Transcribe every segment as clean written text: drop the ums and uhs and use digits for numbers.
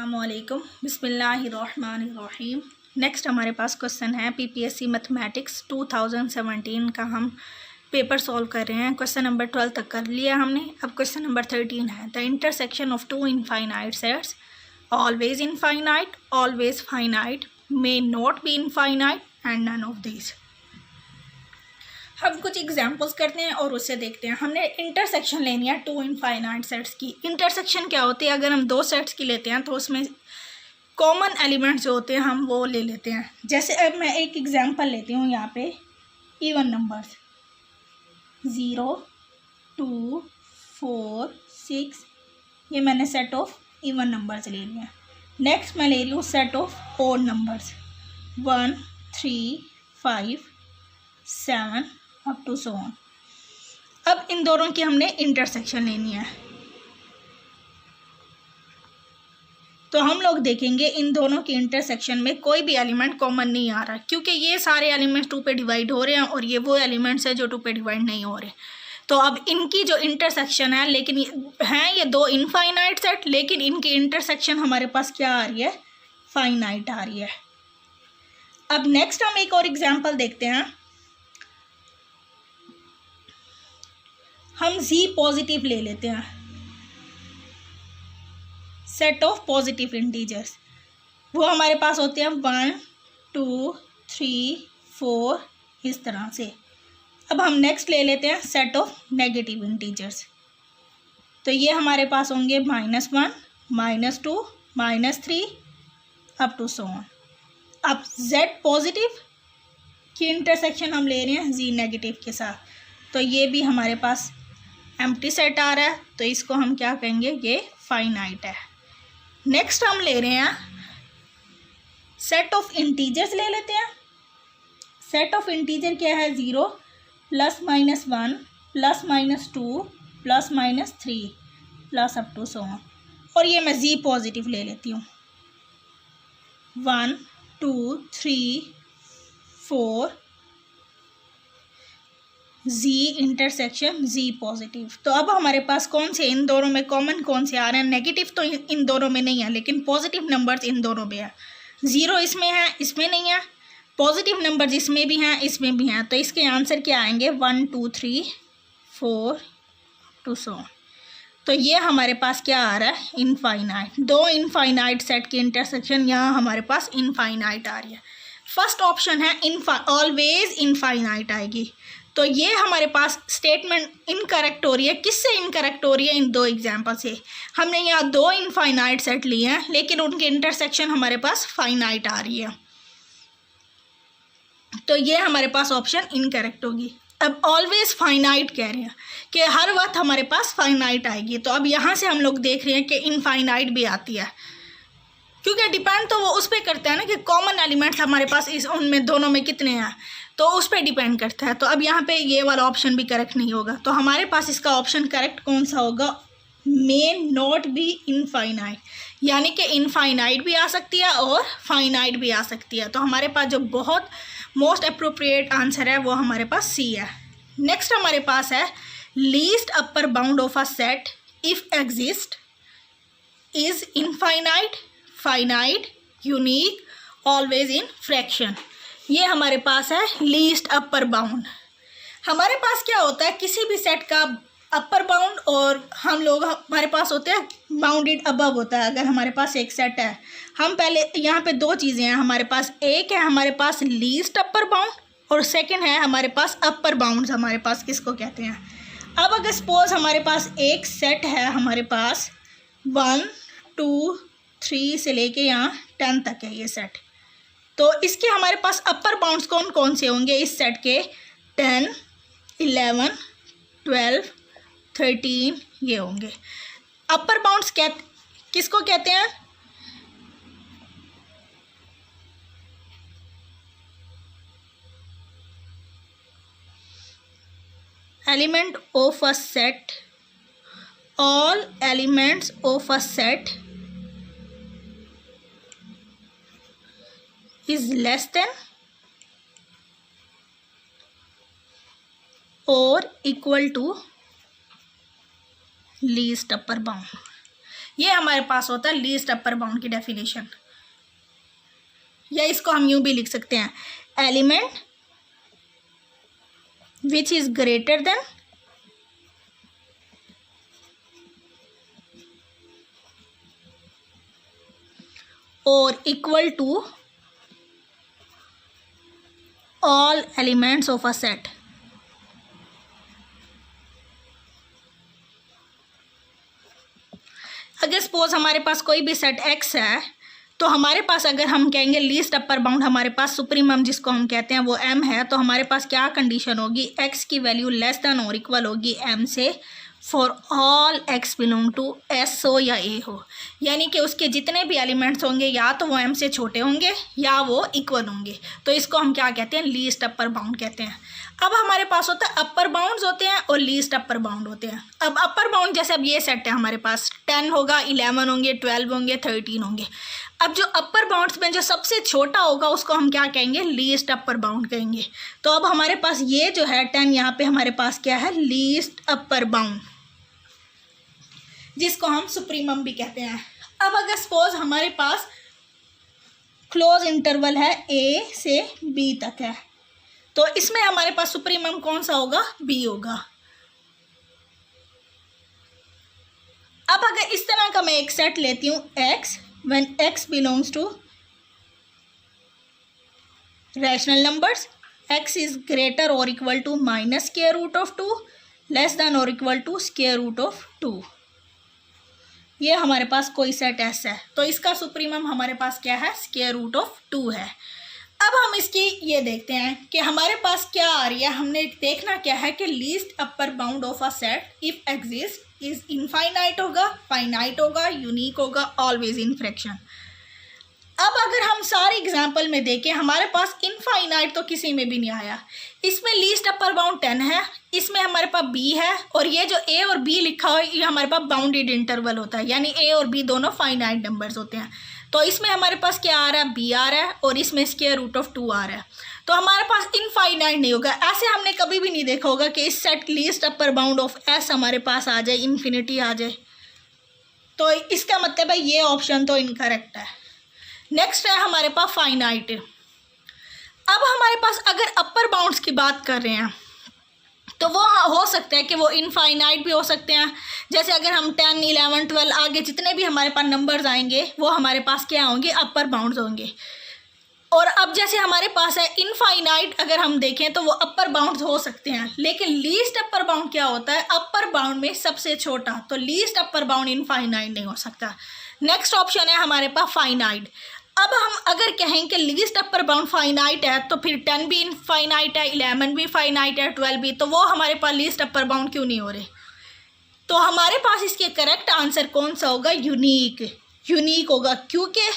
अस्सलामुअलैकुम बिस्मिल्लाहिर्रहमानिर्रहीम। नेक्स्ट हमारे पास क्वेश्चन है पीपीएससी मैथमेटिक्स 2017 का। हम पेपर सॉल्व कर रहे हैं। क्वेश्चन नंबर 12 तक कर लिया हमने। अब क्वेश्चन नंबर 13 है the intersection of two infinite sets always infinite always finite may not be infinite and none of this. हम कुछ एग्जांपल्स करते हैं और उससे देखते हैं। हमने इंटरसेक्शन लेनी है टू इनफाइनाइट सेट्स की। इंटरसेक्शन क्या होती है? अगर हम दो सेट्स की लेते हैं तो उसमें कॉमन एलिमेंट्स जो होते हैं हम वो ले लेते हैं। जैसे अब मैं एक एग्जांपल लेती हूँ यहाँ पे इवन नंबर्स 0, 2, 4, 6, ये मैंने सेट ऑफ इवन नंबर्स ले लिया। नेक्स्ट मैं ले रही हूँ set of odd numbers 1, 3, 5, 7 up to so on. अब इन दोनों की हमने इंटरसेक्शन लेनी है। तो हम लोग देखेंगे इन दोनों की इंटरसेक्शन में कोई भी एलिमेंट कॉमन नहीं आ रहा, क्योंकि ये सारे एलिमेंट्स 2 पे डिवाइड हो रहे हैं और ये वो एलिमेंट्स हैं जो 2 पे डिवाइड नहीं हो रहे। तो अब इनकी जो इंटरसेक्शन है, लेकिन हैं ये दो इनफाइनाइट सेट, लेकिन इनकी इंटरसेक्शन हमारे पास क्या आ रही है? फाइनाइट आ रही है। अब नेक्स्ट हम एक और एग्जाम्पल देखते हैं। हम z पॉजिटिव ले लेते हैं, सेट ऑफ पॉजिटिव इंटीजर्स। वो हमारे पास होते हैं 1, 2, 3, 4 इस तरह से। अब हम नेक्स्ट ले लेते हैं सेट ऑफ नेगेटिव इंटीजर्स। तो ये हमारे पास होंगे -1, -2, -3 अप टू सो ऑन। अब z पॉजिटिव की इंटरसेक्शन हम ले रहे हैं z नेगेटिव के साथ, तो ये भी हमारे पास एम्प्टी सेट आ रहा है, तो इसको हम क्या कहेंगे? ये फाइनाइट है। नेक्स्ट हम ले रहे हैं सेट ऑफ इंटीजर्स ले लेते हैं। सेट ऑफ इंटीजर क्या है? 0 +-1 +-2 +-3 plus up to so on. और ये मैं z पॉजिटिव ले लेती हूँ 1, 2, 3, 4 z इंटरसेक्शन z पॉजिटिव। तो अब हमारे पास कौन से इन दोनों में कॉमन कौन से आ रहे हैं? नेगेटिव तो इन दोनों में नहीं है, लेकिन पॉजिटिव नंबर्स इन दोनों में है। 0 इसमें है, इसमें नहीं है। पॉजिटिव नंबर्स इसमें भी हैं, इसमें भी हैं। तो इसके आंसर क्या आएंगे? 1, 2, 3, 4 टू सो। तो ये हमारे पास क्या आ रहा है? इनफाइनाइट। दो इनफाइनाइट सेट की इंटरसेक्शन यहाँ हमारे पास इनफाइनाइट आ रही है। फर्स्ट ऑप्शन है ऑलवेज इनफाइनाइट आएगी। तो ये हमारे पास स्टेटमेंट इनकरेक्ट हो रही है। किससे इनकरेक्ट हो रही है? इन दो एग्जाम्पल से। हमने यहाँ दो इनफाइनाइट सेट लिए हैं, लेकिन उनकी इंटरसेक्शन हमारे पास फाइनाइट आ रही है। तो ये हमारे पास ऑप्शन इनकरेक्ट होगी। अब ऑलवेज फाइनाइट कह रहे हैं कि हर वक्त हमारे पास फाइनाइट आएगी। तो अब यहाँ से हम लोग देख रहे हैं कि इनफाइनाइट भी आती है, क्योंकि डिपेंड तो वो उस पर करता है ना कि कॉमन एलिमेंट्स हमारे पास इस उनमें दोनों में कितने हैं, तो उस पर डिपेंड करता है। तो अब यहाँ पे ये वाला ऑप्शन भी करेक्ट नहीं होगा। तो हमारे पास इसका ऑप्शन करेक्ट कौन सा होगा? मे नॉट बी इनफाइनाइट, यानी कि इनफाइनाइट भी आ सकती है और फाइनाइट भी आ सकती है। तो हमारे पास जो बहुत मोस्ट अप्रोप्रिएट आंसर है वो हमारे पास सी है। नेक्स्ट हमारे पास है least upper bound of a set if exist is infinite, finite, unique, always in fraction. ये हमारे पास है लीस्ट अपर बाउंड। हमारे पास क्या होता है? किसी भी सेट का अपर बाउंड और हमारे पास होते हैं बाउंडेड अबव होता है। अगर हमारे पास एक सेट है, हम पहले यहाँ पे दो चीज़ें हैं हमारे पास। एक है हमारे पास लीस्ट अपर बाउंड और सेकंड है हमारे पास अपर बाउंड। हमारे पास किसको कहते हैं? अब अगर सपोज हमारे पास एक सेट है, हमारे पास 1, 2, 3 से लेके यहाँ 10 तक है ये सेट। तो इसके हमारे पास अपर बाउंड्स कौन कौन से होंगे इस सेट के? 10, 11, 12, 13 ये होंगे अपर बाउंड्स। किसको कहते हैं? Element of a set, all elements of a set is less than or equal to least upper bound. ये हमारे पास होता है लीस्ट अपर बाउंड की डेफिनेशन। या इसको हम यूं भी लिख सकते हैं, element which is greater than और equal to all elements of a set। अगर सपोज हमारे पास कोई भी सेट x है तो हमारे पास अगर हम कहेंगे लीस्ट अपर बाउंड हमारे पास सुप्रीमम जिसको हम कहते हैं वो m है, तो हमारे पास क्या कंडीशन होगी, x की वैल्यू लेस देन और इक्वल होगी m से for all x belong to s हो या a हो। यानी कि उसके जितने भी एलिमेंट्स होंगे या तो वो m से छोटे होंगे या वो इक्वल होंगे। तो इसको हम क्या कहते हैं, लीस्ट अपर बाउंड कहते हैं। अब हमारे पास होता है अपर बाउंड्स होते हैं और लीस्ट अपर बाउंड होते हैं। अब अपर बाउंड जैसे अब ये सेट है हमारे पास 10 होगा, 11 होंगे, 12 होंगे, 13 होंगे। अब जो अपर बाउंड्स में जो सबसे छोटा होगा उसको हम क्या कहेंगे, लीस्ट अपर बाउंड कहेंगे। तो अब हमारे पास ये जो है 10 यहाँ पे हमारे पास क्या है, लीस्ट अपर बाउंड, जिसको हम सुप्रीमम भी कहते हैं। अब अगर सपोज हमारे पास क्लोज इंटरवल है a से b तक है, तो इसमें हमारे पास सुप्रीमम कौन सा होगा, b होगा। अब अगर इस तरह का मैं एक सेट लेती हूँ x, when x belongs to rational numbers, x is greater or equal to minus square root of 2, less than or equal to square root of 2। ये हमारे पास कोई सेट S है तो इसका सुप्रीमम हमारे पास क्या है, स्क्वायर रूट ऑफ 2 है। अब हम इसकी ये देखते हैं कि हमारे पास क्या आ रही है। हमने देखना क्या है कि least upper bound of a set if exist is infinite होगा, फाइनाइट होगा, यूनिक होगा, ऑलवेज इन फ्रैक्शन। अब अगर हम सारे एग्जाम्पल में देखें हमारे पास इनफाइनाइट तो किसी में भी नहीं आया। इसमें लीस्ट अपर बाउंड 10 है, इसमें हमारे पास b है, और ये जो a और b लिखा हो ये हमारे पास बाउंडेड इंटरवल होता है, यानी a और b दोनों फाइनाइट नंबर्स होते हैं। तो इसमें हमारे पास क्या आ रहा है, b आ रहा है, और इसमें स्क्वायर रूट ऑफ 2 आ रहा है। तो हमारे पास इनफाइनाइट नहीं होगा। ऐसे हमने कभी भी नहीं देखा होगा कि इस set least upper bound of s हमारे पास आ जाए, इन्फिनिटी आ जाए। तो इसका मतलब है ये ऑप्शन तो इनकरेक्ट है। नेक्स्ट है हमारे पास फाइनाइट। अब हमारे पास अगर अपर बाउंड्स की बात कर रहे हैं तो वो हो सकता है कि वो इनफाइनाइट भी हो सकते हैं। जैसे अगर हम 10, 11, 12 आगे जितने भी हमारे पास नंबर्स आएंगे वो हमारे पास क्या होंगे, अपर बाउंड्स होंगे। और अब जैसे हमारे पास है इनफाइनाइट, अगर हम देखें तो वो अपर बाउंड्स हो सकते हैं, लेकिन लीस्ट अपर बाउंड क्या होता है, अपर बाउंड में सबसे छोटा। तो लीस्ट अपर बाउंड इनफाइनाइट नहीं हो सकता। नेक्स्ट ऑप्शन है हमारे पास फाइनाइट। अब हम अगर कहें कि लीस्ट अपर बाउंड फाइनाइट है तो फिर 10 भी इनफाइनाइट है, 11 भी फाइनाइट है, 12 भी, तो वो हमारे पास लीस्ट अपर बाउंड क्यों नहीं हो रहे। तो हमारे पास इसके करेक्ट आंसर कौन सा होगा, यूनिक। यूनिक होगा, क्योंकि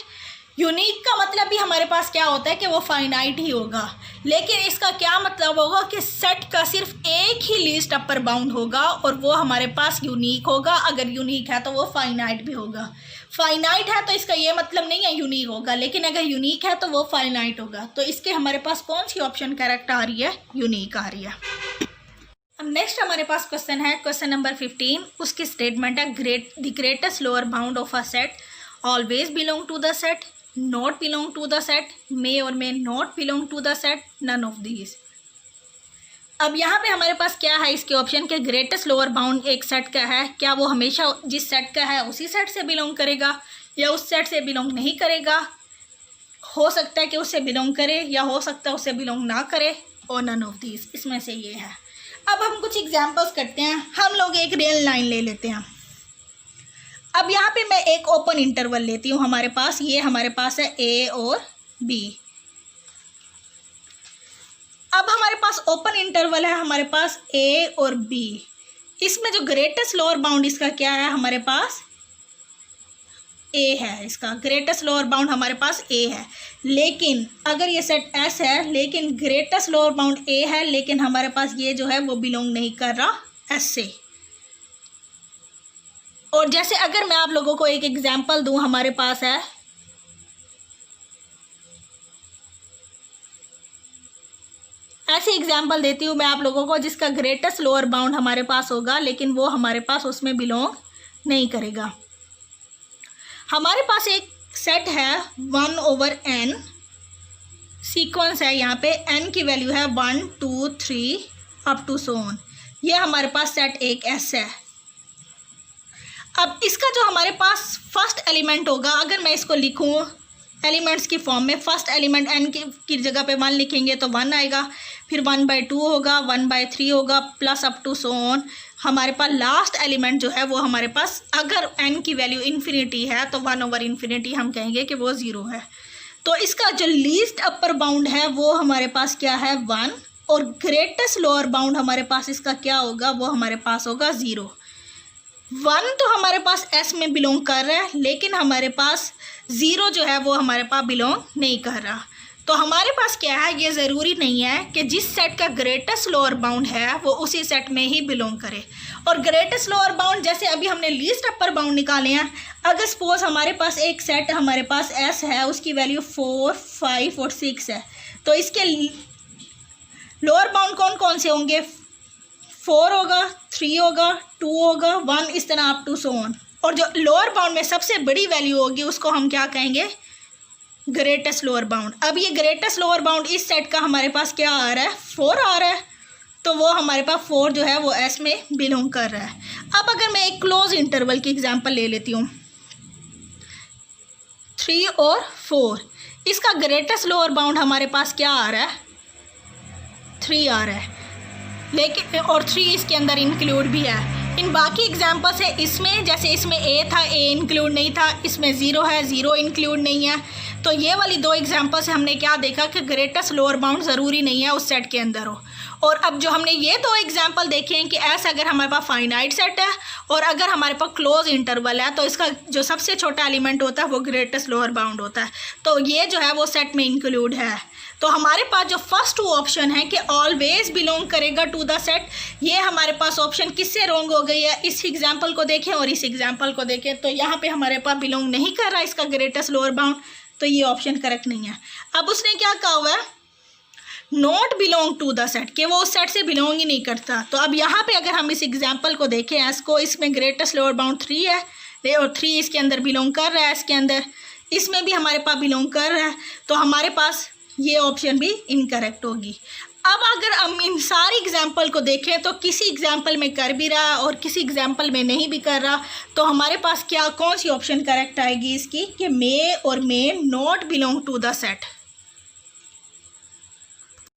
यूनिक का मतलब भी हमारे पास क्या होता है कि वो फाइनाइट ही होगा। लेकिन इसका क्या मतलब होगा कि सेट का सिर्फ एक ही लीस्ट अपर बाउंड होगा और वो हमारे पास यूनिक होगा। अगर यूनिक है तो वो फाइनाइट भी होगा। फाइनाइट है तो इसका ये मतलब नहीं है यूनिक होगा, लेकिन अगर यूनिक है तो वो फाइनाइट होगा। तो इसके हमारे पास कौन सी ऑप्शन करेक्ट आ रही है, यूनिक आ रही है। अब नेक्स्ट हमारे पास क्वेश्चन है, क्वेश्चन नंबर 15। उसकी स्टेटमेंट है the greatest lower bound of a set always belong to the set, not belong to the set, may और may not belong to the set, none of these. अब यहाँ पे हमारे पास क्या है इसके ऑप्शन के, ग्रेटेस्ट लोअर बाउंड एक सेट का है, क्या वो हमेशा जिस सेट का है उसी सेट से बिलोंग करेगा या उस सेट से बिलोंग नहीं करेगा। हो सकता है कि उससे बिलोंग करे या हो सकता है उससे बिलोंग ना करे, और नन ऑफ दीज, इसमें से ये है। अब हम कुछ एग्जाम्पल्स करते हैं। हम लोग एक रियल लाइन ले लेते हैं। अब यहाँ पे मैं एक ओपन इंटरवल लेती हूँ। हमारे पास ये हमारे पास है a और b। अब हमारे पास ओपन इंटरवल है, हमारे पास a और b। इसमें जो ग्रेटेस्ट लोअर बाउंड इसका क्या है, हमारे पास a है। इसका ग्रेटेस्ट लोअर बाउंड हमारे पास a है। लेकिन अगर ये सेट S है, लेकिन ग्रेटेस्ट लोअर बाउंड a है, लेकिन हमारे पास ये जो है वो बिलोंग नहीं कर रहा S से। और जैसे अगर मैं आप लोगों को एक एग्जाम्पल दूं, हमारे पास है ऐसे एग्जाम्पल देती हूँ मैं आप लोगों को जिसका ग्रेटेस्ट लोअर बाउंड हमारे पास होगा, लेकिन वो हमारे पास उसमें बिलोंग नहीं करेगा। हमारे पास एक सेट है 1/n, सीक्वेंस है यहाँ पे, n की वैल्यू है 1 2 3 अप टू सो ऑन। ये हमारे पास सेट एक S है। अब इसका जो हमारे पास फर्स्ट एलिमेंट होगा, अगर मैं इसको लिखूँ एलिमेंट्स की फॉर्म में, फर्स्ट एलिमेंट n की जगह पे 1 लिखेंगे तो 1 आएगा, फिर 1/2 होगा, 1/3 होगा, plus up to so on. हमारे पास लास्ट एलिमेंट जो है वो हमारे पास, अगर n की वैल्यू इन्फिनिटी है तो 1/∞ हम कहेंगे कि वो 0 है। तो इसका जो लीस्ट अपर बाउंड है वो हमारे पास क्या है 1, और ग्रेटेस्ट लोअर बाउंड हमारे पास इसका क्या होगा, वो हमारे पास होगा 0। 1 तो हमारे पास S में बिलोंग कर रहा है, लेकिन हमारे पास 0 जो है वो हमारे पास बिलोंग नहीं कर रहा। तो हमारे पास क्या है, ये ज़रूरी नहीं है कि जिस सेट का ग्रेटेस्ट लोअर बाउंड है वो उसी सेट में ही बिलोंग करे। और ग्रेटेस्ट लोअर बाउंड, जैसे अभी हमने लीस्ट अपर बाउंड निकाले हैं, अगर सपोज हमारे पास एक सेट हमारे पास S है, उसकी वैल्यू 4 5 और 6 है, तो इसके लोअर बाउंड कौन कौन से होंगे, 4 होगा, 3 होगा, 2 होगा, 1, इस तरह अप टू सो ऑन। और जो लोअर बाउंड में सबसे बड़ी वैल्यू होगी उसको हम क्या कहेंगे, ग्रेटेस्ट लोअर बाउंड। अब ये ग्रेटेस्ट लोअर बाउंड इस सेट का हमारे पास क्या आ रहा है, 4 आ रहा है, तो वो हमारे पास 4 जो है वो S में बिलोंग कर रहा है। अब अगर मैं एक क्लोज इंटरवल की एग्जांपल ले लेती हूँ, 3 और 4, इसका ग्रेटेस्ट लोअर बाउंड हमारे पास क्या आ रहा है, 3 आ रहा है, लेकिन और 3 इसके अंदर इंक्लूड भी है। इन बाकी एग्जांपल से इसमें, जैसे इसमें A था, A इंक्लूड नहीं था, इसमें 0 है, 0 इंक्लूड नहीं है। तो ये वाली 2 एग्जांपल से हमने क्या देखा कि ग्रेटेस्ट लोअर बाउंड ज़रूरी नहीं है उस सेट के अंदर हो। और अब जो हमने ये 2 एग्जांपल देखे हैं कि ऐसा अगर हमारे पास फाइनाइट सेट है और अगर हमारे पास क्लोज इंटरवल है, तो इसका जो सबसे छोटा एलिमेंट होता है वो ग्रेटेस्ट लोअर बाउंड होता है। तो ये जो है वो सेट में इंक्लूड है। तो हमारे पास जो फर्स्ट 2 ऑप्शन है कि ऑलवेज बिलोंग करेगा टू द सेट, ये हमारे पास ऑप्शन किससे रॉन्ग हो गई है, इस एग्जांपल को देखें और इस एग्जांपल को देखें, तो यहाँ पे हमारे पास बिलोंग नहीं कर रहा इसका ग्रेटेस्ट लोअर बाउंड, तो ये ऑप्शन करेक्ट नहीं है। अब उसने क्या कहा हुआ है, not belong to the set, कि वो उस सेट से बिलोंग ही नहीं करता। तो अब यहाँ पे अगर हम इस एग्जाम्पल को देखें एस को, इसमें ग्रेटेस्ट लोअर बाउंड 3 है और 3 इसके अंदर बिलोंग कर रहा है, इसके अंदर, इसमें भी हमारे पास बिलोंग कर रहा है, तो हमारे पास ये ऑप्शन भी इनकरेक्ट होगी। अब अगर हम इन सारी एग्जाम्पल को देखें तो किसी एग्जाम्पल में कर भी रहा और किसी एग्जाम्पल में नहीं भी कर रहा, तो हमारे पास क्या, कौन सी ऑप्शन करेक्ट आएगी इसकी, कि मे और may not belong to the set.